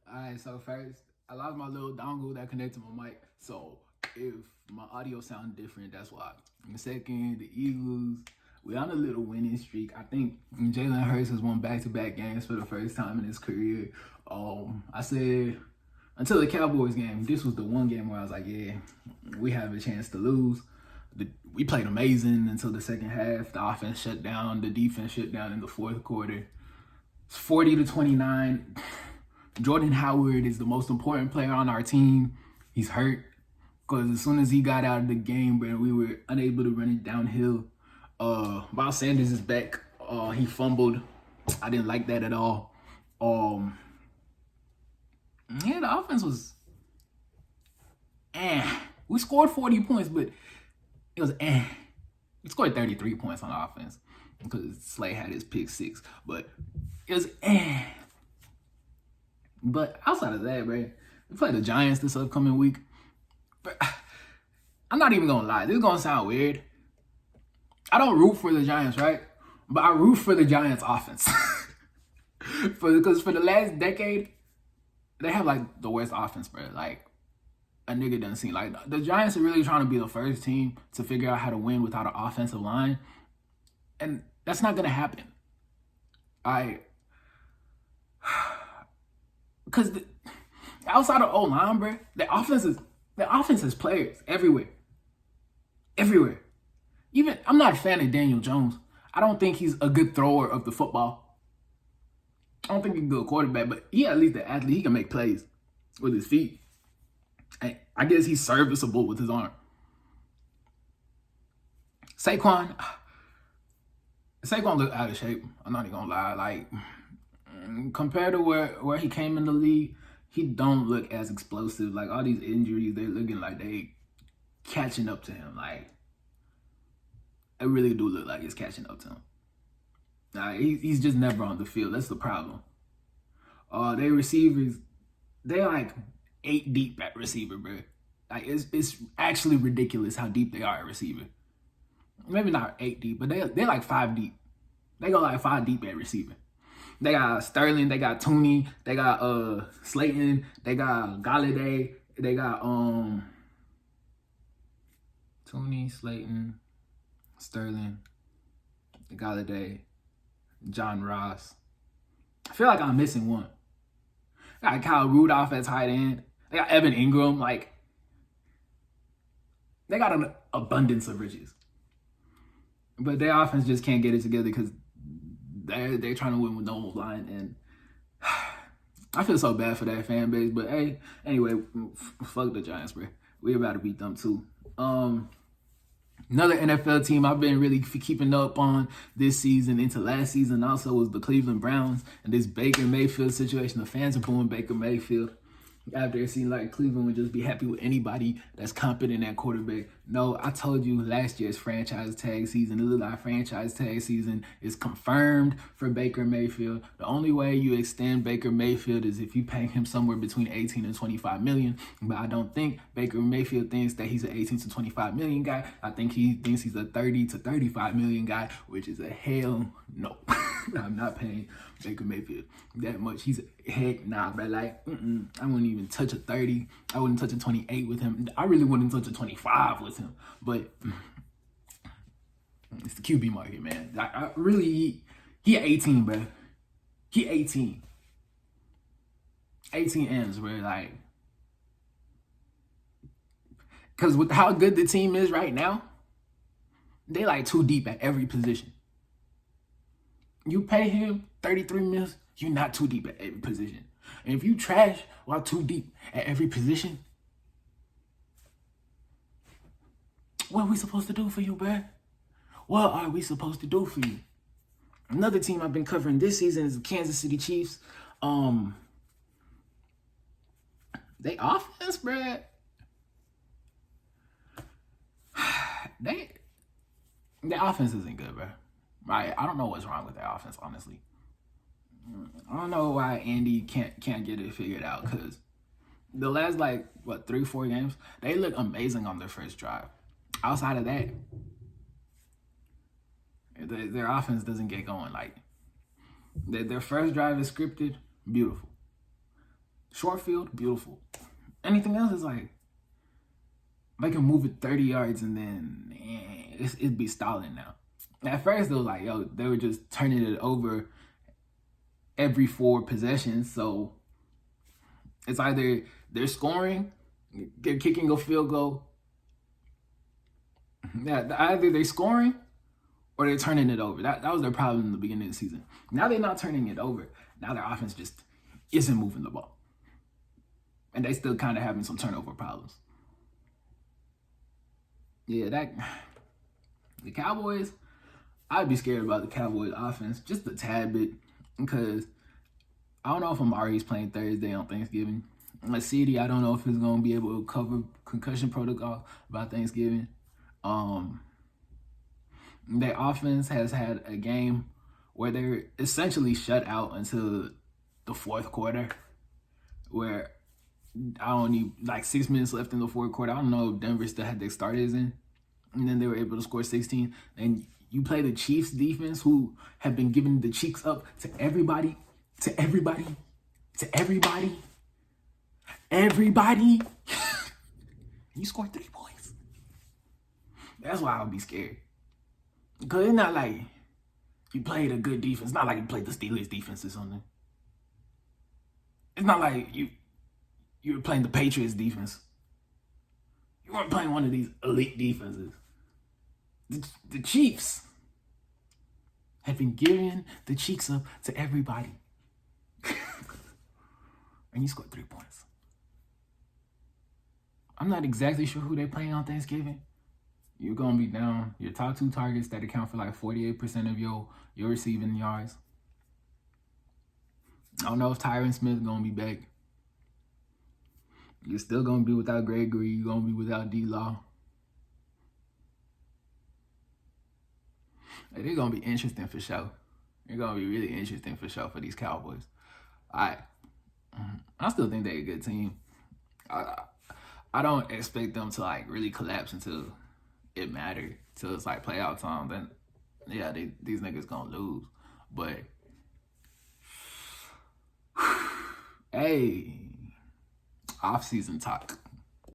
Alright, so first, I lost my little dongle that connected to my mic. So if my audio sounds different, that's why. And second, the Eagles, we on a little winning streak. I think Jalen Hurts has won back-to-back games for the first time in his career. I said until the Cowboys game, this was the one game where I was like, yeah, we have a chance to lose. We played amazing until the second half. The offense shut down. The defense shut down in the fourth quarter. It's 40-29. Jordan Howard is the most important player on our team. He's hurt because as soon as he got out of the game, bro, we were unable to run it downhill. Miles Sanders is back. He fumbled. I didn't like that at all. Yeah, the offense was We scored 40 points, but it was We scored 33 points on offense because Slay had his pick six. But it was But outside of that, bro, we play the Giants this upcoming week. But I'm not even gonna lie, this is gonna sound weird. I don't root for the Giants, right? But I root for the Giants offense. Because for the last decade, they have like the worst offense, bro. Like a nigga doesn't seem like the Giants are really trying to be the first team to figure out how to win without an offensive line. And that's not gonna happen. Because outside of O-line, bro, the offense is players everywhere. Everywhere. Even, I'm not a fan of Daniel Jones. I don't think he's a good thrower of the football. I don't think he's a good quarterback, but he at least an athlete. He can make plays with his feet. I guess he's serviceable with his arm. Saquon looked out of shape. I'm not even gonna lie. Like, compared to where he came in the league, he don't look as explosive. Like, all these injuries, they're looking like they catching up to him. Like, it really do look like it's catching up to him. He's just never on the field. That's the problem. They receivers, they're like 8 deep at receiver, bro. Like, it's actually ridiculous how deep they are at receiver. Maybe not 8 deep, but they're like 5 deep. They go like 5 deep at receiver. They got Sterling, they got Tooney, they got Slayton, they got Galladay, they got Tooney, Slayton, Sterling, Galladay, John Ross. I feel like I'm missing one. They got Kyle Rudolph at tight end. They got Evan Ingram. Like, they got an abundance of riches. But their offense just can't get it together because they're trying to win with no line. And I feel so bad for that fan base. But hey, anyway, fuck the Giants, bro. We're about to beat them too. Another NFL team I've been really keeping up on this season into last season also was the Cleveland Browns and this Baker Mayfield situation. The fans are booing Baker Mayfield after it seemed like Cleveland would just be happy with anybody that's competent at quarterback. No, I told you last year's franchise tag season, it looked like franchise tag season is confirmed for Baker Mayfield. The only way you extend Baker Mayfield is if you pay him somewhere between 18 and 25 million. But I don't think Baker Mayfield thinks that he's an 18 to 25 million guy. I think he thinks he's a 30 to 35 million guy, which is a hell no. I'm not paying Baker Mayfield that much. He's a heck nah, bro. Like, I wouldn't even touch a 30. I wouldn't touch a 28 with him. I really wouldn't touch a 25 with him. But it's the QB market, man. I really, he 18, bro. He 18. 18 M's, bro. Like, because with how good the team is right now, they like too deep at every position. You pay him 33 mils, you're not too deep at every position. And if you trash while too deep at every position, what are we supposed to do for you, bruh? What are we supposed to do for you? Another team I've been covering this season is the Kansas City Chiefs. They offense, bruh. Their offense isn't good, bruh. Right? I don't know what's wrong with their offense, honestly. I don't know why Andy can't get it figured out, because the last, 3-4 games, they look amazing on their first drive. Outside of that, their offense doesn't get going. Like, their first drive is scripted, beautiful. Short field, beautiful. Anything else is like, they can move it 30 yards and then it'd be stalling now. At first, it was like, yo, they were just turning it over every 4 possessions. So it's either they're scoring, they're kicking a field goal. Yeah, either they're scoring or they're turning it over. That was their problem in the beginning of the season. Now they're not turning it over. Now their offense just isn't moving the ball. And they still kind of having some turnover problems. Yeah, the Cowboys, I'd be scared about the Cowboys offense just a tad bit, because I don't know if Amari's playing Thursday on Thanksgiving. CD, I don't know if he's going to be able to cover concussion protocol by Thanksgiving. Their offense has had a game where they're essentially shut out until the fourth quarter, where I don't need like 6 minutes left in the fourth quarter. I don't know if Denver still had their starters in, and then they were able to score 16. And you play the Chiefs defense, who have been giving the cheeks up to everybody. You scored 3 points. That's why I would be scared. Because it's not like you played a good defense. It's not like you played the Steelers defense or something. It's not like you were playing the Patriots defense. You weren't playing one of these elite defenses. The Chiefs have been giving the cheeks up to everybody. And you scored 3 points. I'm not exactly sure who they're playing on Thanksgiving. You're going to be down your top 2 targets that account for like 48% of your receiving yards. I don't know if Tyron Smith going to be back. You're still going to be without Gregory. You're going to be without D-Law. They're going to be interesting for sure. They're going to be really interesting for sure for these Cowboys. I still think they're a good team. I don't expect them to like really collapse until it mattered, till it's like playoff time. Then yeah, these niggas gonna lose. But hey, off-season talk.